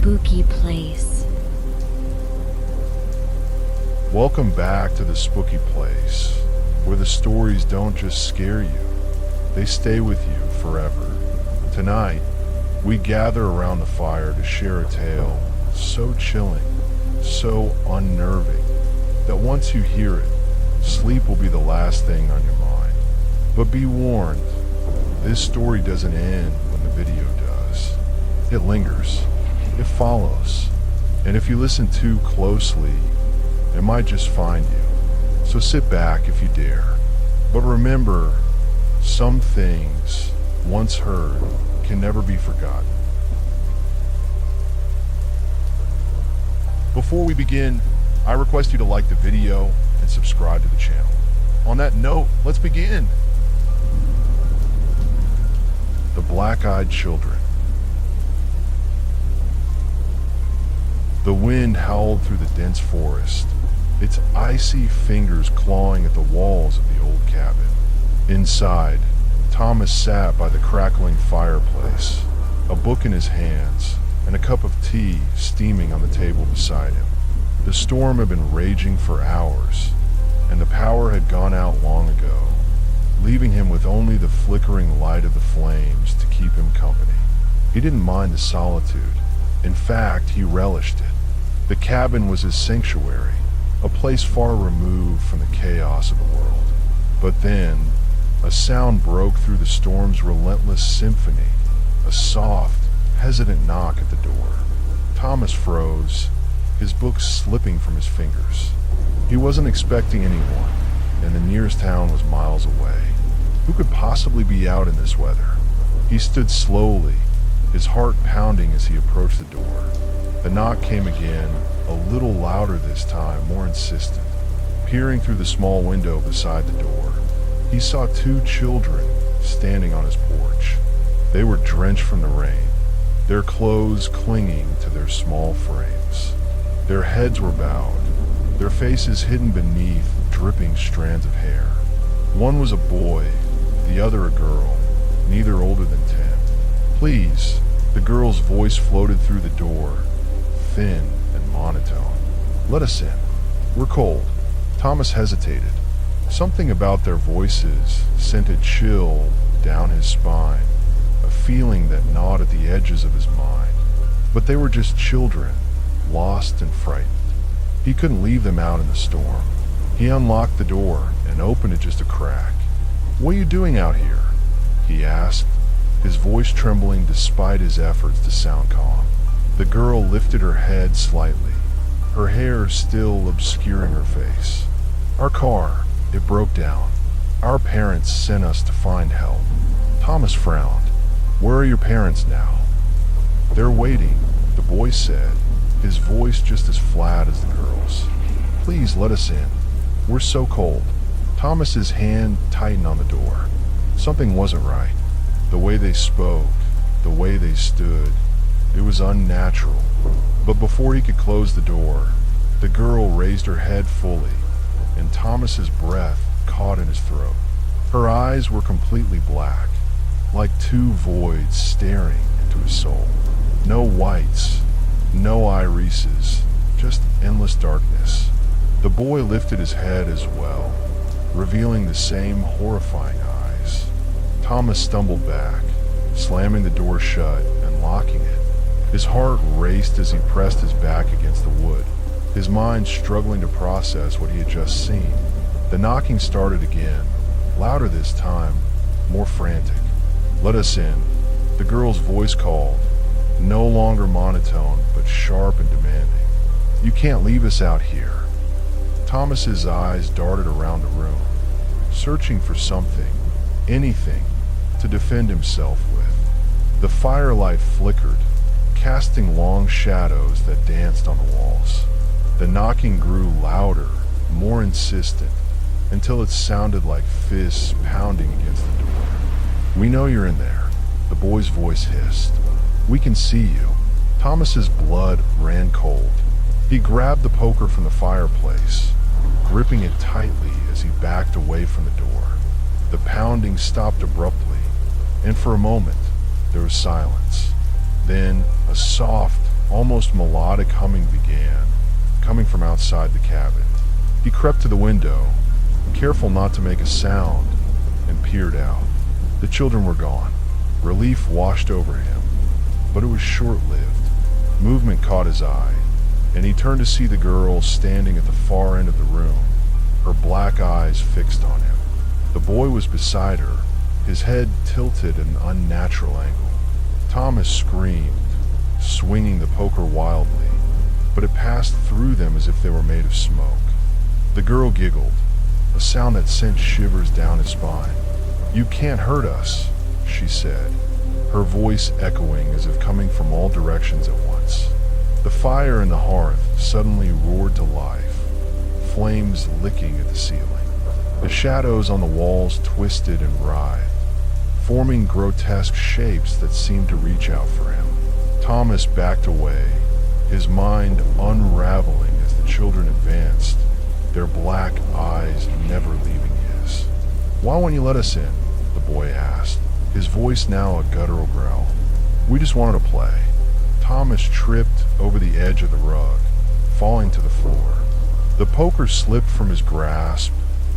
spooky place. Welcome back to the spooky place, where the stories don't just scare you, they stay with you forever. Tonight, we gather around the fire to share a tale so chilling, so unnerving, that once you hear it, sleep will be the last thing on your mind. But be warned, this story doesn't end when the video does. It lingers, it follows, and if you listen too closely, it might just find you. So sit back if you dare. But remember, some things, once heard, can never be forgotten. Before we begin, I request you to like the video and subscribe to the channel. On that note, let's begin. The Black-Eyed Children. The wind howled through the dense forest, its icy fingers clawing at the walls of the old cabin. Inside, Thomas sat by the crackling fireplace, a book in his hands, and a cup of tea steaming on the table beside him. The storm had been raging for hours, and the power had gone out long ago, leaving him with only the flickering light of the flames to keep him company. He didn't mind the solitude. In fact, he relished it. The cabin was his sanctuary, a place far removed from the chaos of the world. But then, a sound broke through the storm's relentless symphony, a soft, hesitant knock at the door. Thomas froze, his book slipping from his fingers. He wasn't expecting anyone, and the nearest town was miles away. Who could possibly be out in this weather? He stood slowly, his heart pounding as he approached the door. The knock came again, a little louder this time, more insistent. Peering through the small window beside the door, he saw two children standing on his porch. They were drenched from the rain, their clothes clinging to their small frames. Their heads were bowed, their faces hidden beneath dripping strands of hair. One was a boy, the other a girl, neither older than 10. "Please," the girl's voice floated through the door, thin and monotone. "Let us in. We're cold." Thomas hesitated. Something about their voices sent a chill down his spine, a feeling that gnawed at the edges of his mind. But they were just children, lost and frightened. He couldn't leave them out in the storm. He unlocked the door and opened it just a crack. "What are you doing out here?" he asked, his voice trembling despite his efforts to sound calm. The girl lifted her head slightly, her hair still obscuring her face. "Our car, it broke down. Our parents sent us to find help." Thomas frowned. "Where are your parents now?" "They're waiting," the boy said, his voice just as flat as the girl's. "Please let us in. We're so cold." Thomas's hand tightened on the door. Something wasn't right. The way they spoke, the way they stood, it was unnatural. But before he could close the door, the girl raised her head fully, and Thomas's breath caught in his throat. Her eyes were completely black, like two voids staring into his soul. No whites, no irises, just endless darkness. The boy lifted his head as well, revealing the same horrifying eyes. Thomas stumbled back, slamming the door shut and locking it. His heart raced as he pressed his back against the wood, his mind struggling to process what he had just seen. The knocking started again, louder this time, more frantic. "Let us in," the girl's voice called, no longer monotone, but sharp and demanding. "You can't leave us out here." Thomas's eyes darted around the room, searching for something, anything, to defend himself with. The firelight flickered, casting long shadows that danced on the walls. The knocking grew louder, more insistent, until it sounded like fists pounding against the door. "We know you're in there," the boy's voice hissed. "We can see you." Thomas's blood ran cold. He grabbed the poker from the fireplace, gripping it tightly as he backed away from the door. The pounding stopped abruptly, and for a moment there was silence. Then a soft, almost melodic humming began, coming from outside the cabin. He crept to the window, careful not to make a sound, and peered out. The children were gone. Relief washed over him, but it was short-lived. Movement caught his eye, and he turned to see the girl standing at the far end of the room, her black eyes fixed on him. The boy was beside her, his head tilted at an unnatural angle. Thomas screamed, swinging the poker wildly, but it passed through them as if they were made of smoke. The girl giggled, a sound that sent shivers down his spine. "You can't hurt us," she said, her voice echoing as if coming from all directions at once. The fire in the hearth suddenly roared to life, flames licking at the ceiling. The shadows on the walls twisted and writhed, forming grotesque shapes that seemed to reach out for him. Thomas backed away, his mind unraveling as the children advanced, their black eyes never leaving his. "Why won't you let us in?" the boy asked, his voice now a guttural growl. "We just wanted to play." Thomas tripped over the edge of the rug, falling to the floor. The poker slipped from his grasp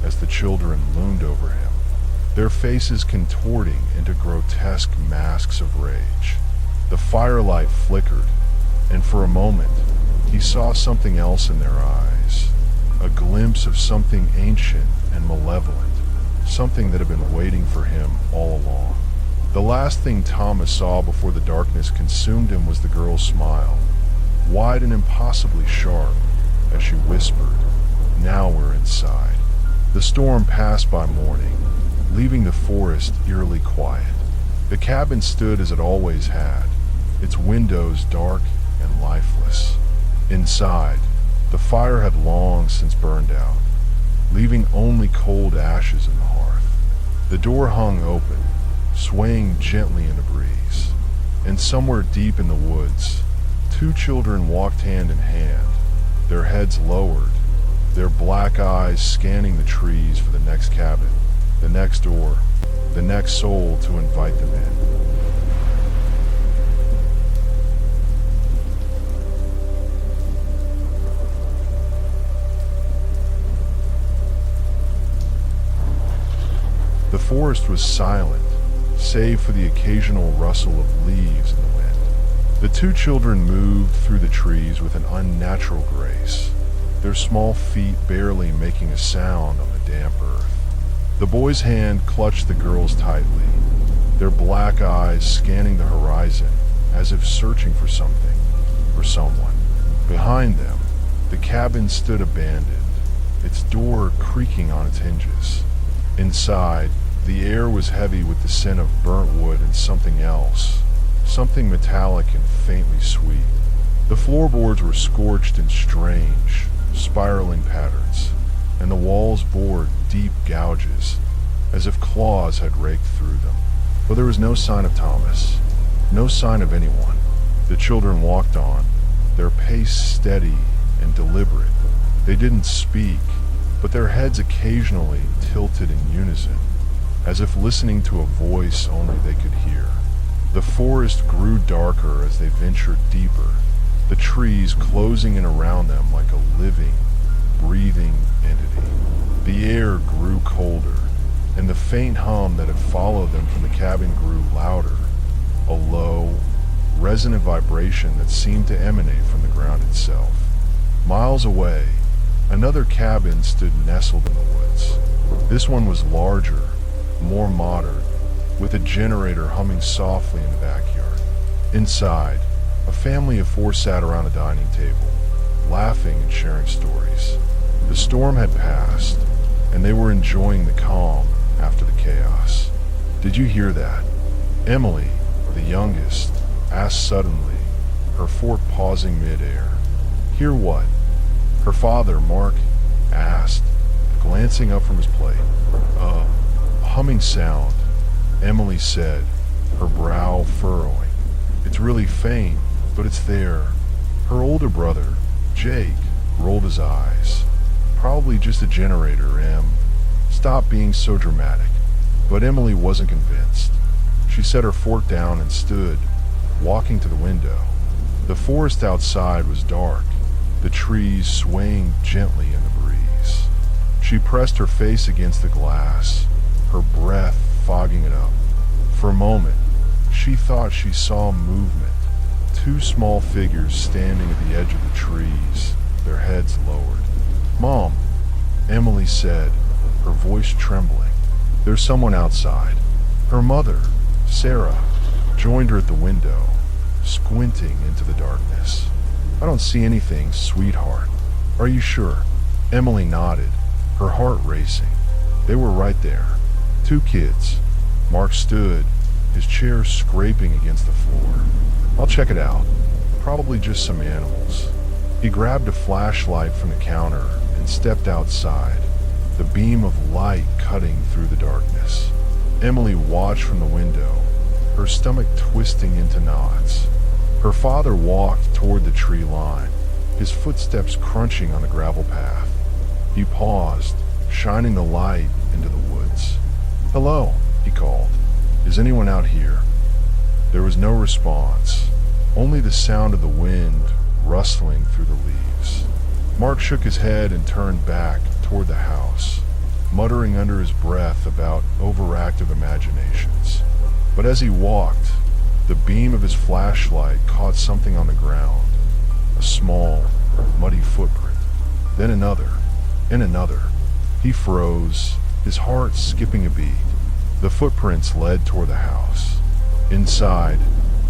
as the children loomed over him, their faces contorting into grotesque masks of rage. The firelight flickered, and for a moment, he saw something else in their eyes, a glimpse of something ancient and malevolent, something that had been waiting for him all along. The last thing Thomas saw before the darkness consumed him was the girl's smile, wide and impossibly sharp, as she whispered, "Now we're inside." The storm passed by morning, leaving the forest eerily quiet. The cabin stood as it always had, its windows dark and lifeless. Inside, the fire had long since burned out, leaving only cold ashes in the hearth. The door hung open, swaying gently in the breeze, and somewhere deep in the woods, two children walked hand in hand, their heads lowered, their black eyes scanning the trees for the next cabin, the next door, the next soul to invite them in. The forest was silent, save for the occasional rustle of leaves in the wind. The two children moved through the trees with an unnatural grace, their small feet barely making a sound on the damp earth. The boy's hand clutched the girl's tightly, their black eyes scanning the horizon as if searching for something, or someone. Behind them, the cabin stood abandoned, its door creaking on its hinges. Inside, the air was heavy with the scent of burnt wood and something else, something metallic and faintly sweet. The floorboards were scorched in strange, spiraling patterns, and the walls bore deep gouges, as if claws had raked through them. But there was no sign of Thomas, no sign of anyone. The children walked on, their pace steady and deliberate. They didn't speak, but their heads occasionally tilted in unison, as if listening to a voice only they could hear. The forest grew darker as they ventured deeper, the trees closing in around them like a living, breathing entity. The air grew colder, and the faint hum that had followed them from the cabin grew louder, a low, resonant vibration that seemed to emanate from the ground itself. Miles away, another cabin stood nestled in the woods. This one was larger, more modern, with a generator humming softly in the backyard. Inside, a family of four sat around a dining table, laughing and sharing stories. The storm had passed, and they were enjoying the calm after the chaos. "Did you hear that?" Emily, the youngest, asked suddenly, her fork pausing mid-air. "Hear what?" Her father, Mark, asked, glancing up from his plate. A humming sound," Emily said, her brow furrowing. "It's really faint, but it's there." Her older brother, Jake, rolled his eyes. "Probably just a generator, Em. Stop being so dramatic." But Emily wasn't convinced. She set her fork down and stood, walking to the window. The forest outside was dark, the trees swaying gently in the breeze. She pressed her face against the glass, her breath fogging it up. For a moment, she thought she saw movement. Two small figures standing at the edge of the trees, their heads lowered. "Mom," Emily said, her voice trembling. "There's someone outside." Her mother, Sarah, joined her at the window, squinting into the darkness. "I don't see anything, sweetheart." "Are you sure?" Emily nodded, her heart racing. They were right there. Two kids. Mark stood, his chair scraping against the floor. "I'll check it out. Probably just some animals." He grabbed a flashlight from the counter and stepped outside, the beam of light cutting through the darkness. Emily watched from the window, her stomach twisting into knots. Her father walked toward the tree line, his footsteps crunching on the gravel path. He paused, shining the light into the woods. "Hello," he called. "Is anyone out here?" There was no response, only the sound of the wind rustling through the leaves. Mark shook his head and turned back toward the house, muttering under his breath about overactive imaginations. But as he walked, the beam of his flashlight caught something on the ground, a small, muddy footprint, then another, and another. He froze, his heart skipping a beat. The footprints led toward the house. Inside,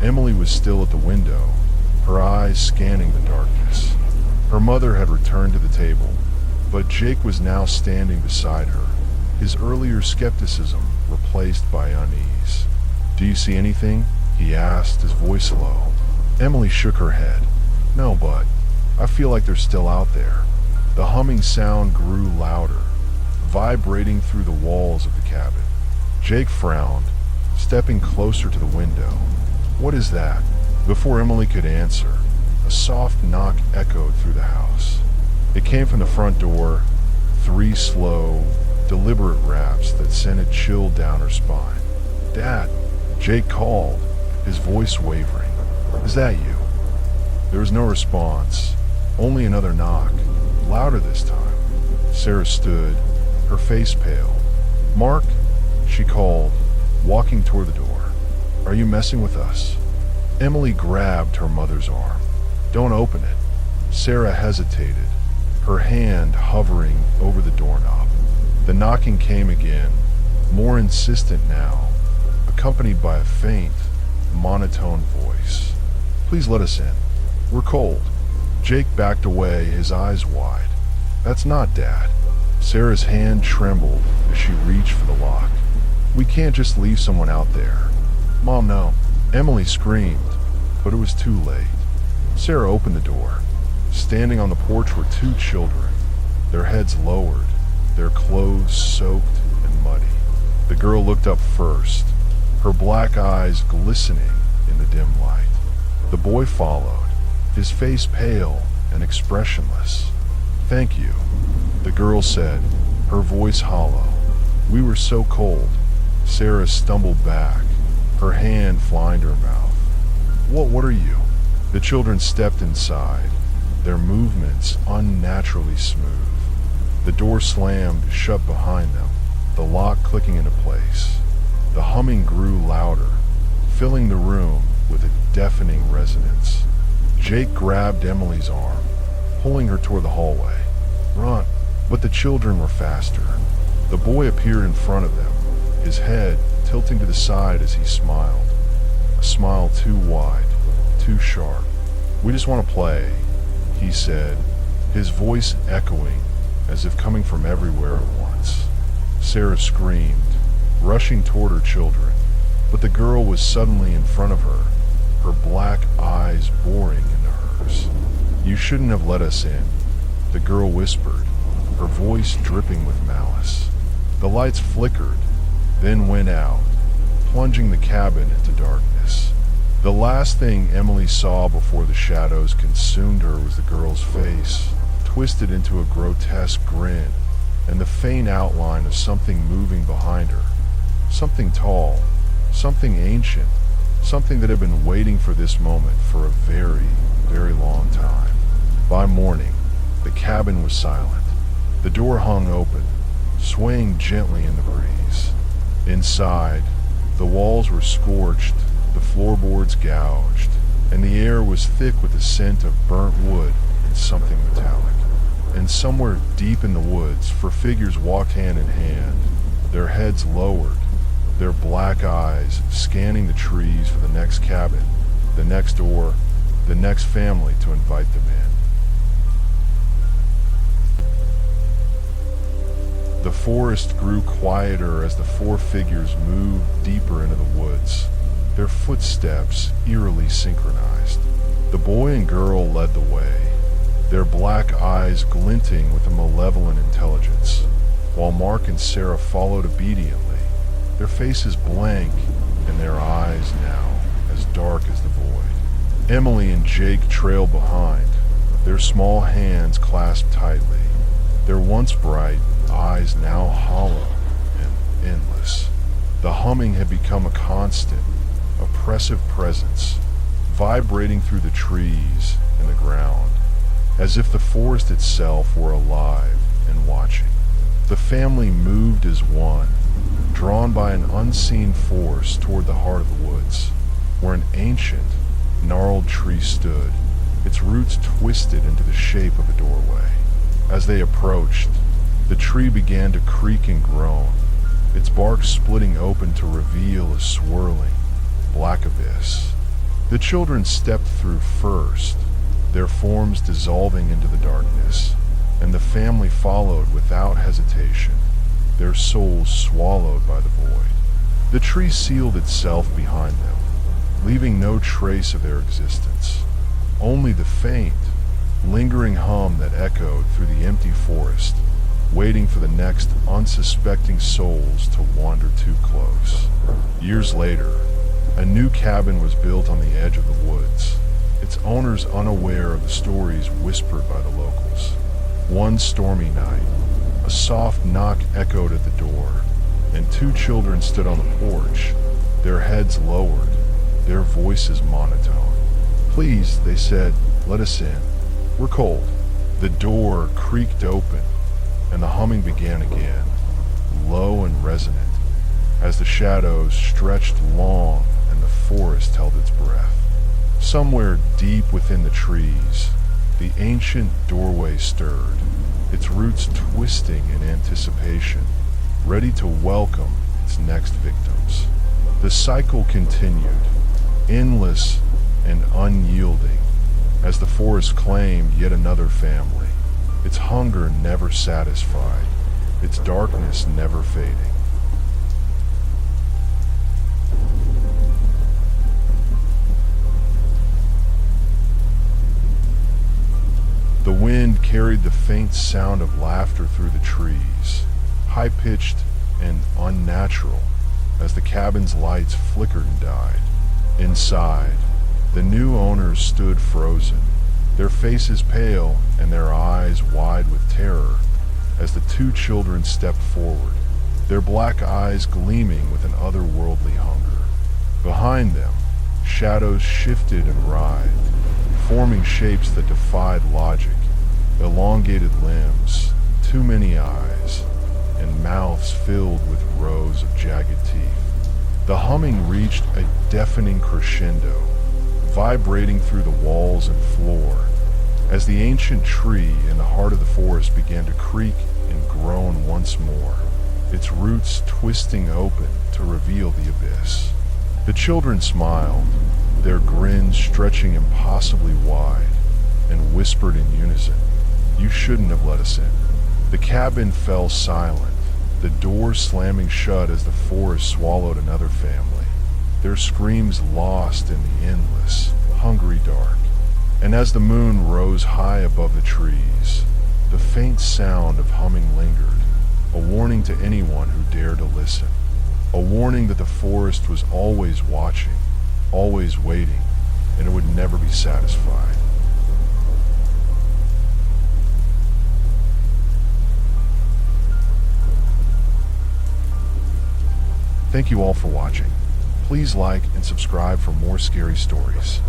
Emily was still at the window, her eyes scanning the darkness. Her mother had returned to the table, but Jake was now standing beside her, his earlier skepticism replaced by unease. "Do you see anything?" he asked, his voice low. Emily shook her head. "No, but I feel like they're still out there." The humming sound grew louder, vibrating through the walls of the cabin. Jake frowned, stepping closer to the window. "What is that?" Before Emily could answer, a soft knock echoed through the house. It came from the front door, 3 slow, deliberate raps that sent a chill down her spine. "Dad," Jake called, his voice wavering. "Is that you?" There was no response, only another knock, louder this time. Sarah stood, her face pale. "Mark," she called, walking toward the door. "Are you messing with us?" Emily grabbed her mother's arm. "Don't open it." Sarah hesitated, her hand hovering over the doorknob. The knocking came again, more insistent now, accompanied by a faint, monotone voice. "Please let us in. We're cold." Jake backed away, his eyes wide. "That's not Dad." Sarah's hand trembled as she reached for the lock. "We can't just leave someone out there." "Mom, no." Emily screamed, but it was too late. Sarah opened the door. Standing on the porch were 2 children, their heads lowered, their clothes soaked and muddy. The girl looked up first, her black eyes glistening in the dim light. The boy followed, his face pale and expressionless. "Thank you," the girl said, her voice hollow. "We were so cold." Sarah stumbled back, her hand flying to her mouth. What are you?" The children stepped inside, their movements unnaturally smooth. The door slammed shut behind them, the lock clicking into place. The humming grew louder, filling the room with a deafening resonance. Jake grabbed Emily's arm, pulling her toward the hallway. "Run!" But the children were faster. The boy appeared in front of them, his head tilting to the side as he smiled. A smile too wide, too sharp. "We just want to play," he said, his voice echoing as if coming from everywhere at once. Sarah screamed, rushing toward her children, but the girl was suddenly in front of her, her black eyes boring into hers. "You shouldn't have let us in," the girl whispered, her voice dripping with malice. The lights flickered, then went out, plunging the cabin into darkness. The last thing Emily saw before the shadows consumed her was the girl's face, twisted into a grotesque grin, and the faint outline of something moving behind her. Something tall, something ancient, something that had been waiting for this moment for a very, cabin was silent. The door hung open, swaying gently in the breeze. Inside, the walls were scorched, the floorboards gouged, and the air was thick with the scent of burnt wood and something metallic. And somewhere deep in the woods, four figures walked hand in hand, their heads lowered, their black eyes scanning the trees for the next cabin, the next door, the next family to invite them in. The forest grew quieter as the four figures moved deeper into the woods, their footsteps eerily synchronized. The boy and girl led the way, their black eyes glinting with a malevolent intelligence, while Mark and Sarah followed obediently, their faces blank and their eyes now as dark as the void. Emily and Jake trailed behind, their small hands clasped tightly, their once bright eyes now hollow and endless. The humming had become a constant, oppressive presence, vibrating through the trees and the ground, as if the forest itself were alive and watching. The family moved as one, drawn by an unseen force toward the heart of the woods, where an ancient, gnarled tree stood, its roots twisted into the shape of a doorway. As they approached, the tree began to creak and groan, its bark splitting open to reveal a swirling, black abyss. The children stepped through first, their forms dissolving into the darkness, and the family followed without hesitation, their souls swallowed by the void. The tree sealed itself behind them, leaving no trace of their existence, only the faint, lingering hum that echoed through the empty forest, waiting for the next unsuspecting souls to wander too close. Years later, a new cabin was built on the edge of the woods, its owners unaware of the stories whispered by the locals. One stormy night, a soft knock echoed at the door, and two children stood on the porch, their heads lowered, their voices monotone. "Please," they said, "let us in. We're cold." The door creaked open, and the humming began again, low and resonant, as the shadows stretched long and the forest held its breath. Somewhere deep within the trees, the ancient doorway stirred, its roots twisting in anticipation, ready to welcome its next victims. The cycle continued, endless and unyielding, as the forest claimed yet another family, its hunger never satisfied, its darkness never fading. The wind carried the faint sound of laughter through the trees, high-pitched and unnatural, as the cabin's lights flickered and died. Inside, the new owners stood frozen, their faces pale and their eyes wide with terror, as the two children stepped forward, their black eyes gleaming with an otherworldly hunger. Behind them, shadows shifted and writhed, forming shapes that defied logic, elongated limbs, too many eyes, and mouths filled with rows of jagged teeth. The humming reached a deafening crescendo, vibrating through the walls and floor, as the ancient tree in the heart of the forest began to creak and groan once more, its roots twisting open to reveal the abyss. The children smiled, their grins stretching impossibly wide, and whispered in unison, "You shouldn't have let us in." The cabin fell silent, the door slamming shut as the forest swallowed another family, their screams lost in the endless, hungry dark. And as the moon rose high above the trees, the faint sound of humming lingered, a warning to anyone who dared to listen, a warning that the forest was always watching, always waiting, and it would never be satisfied. Thank you all for watching. Please like and subscribe for more scary stories.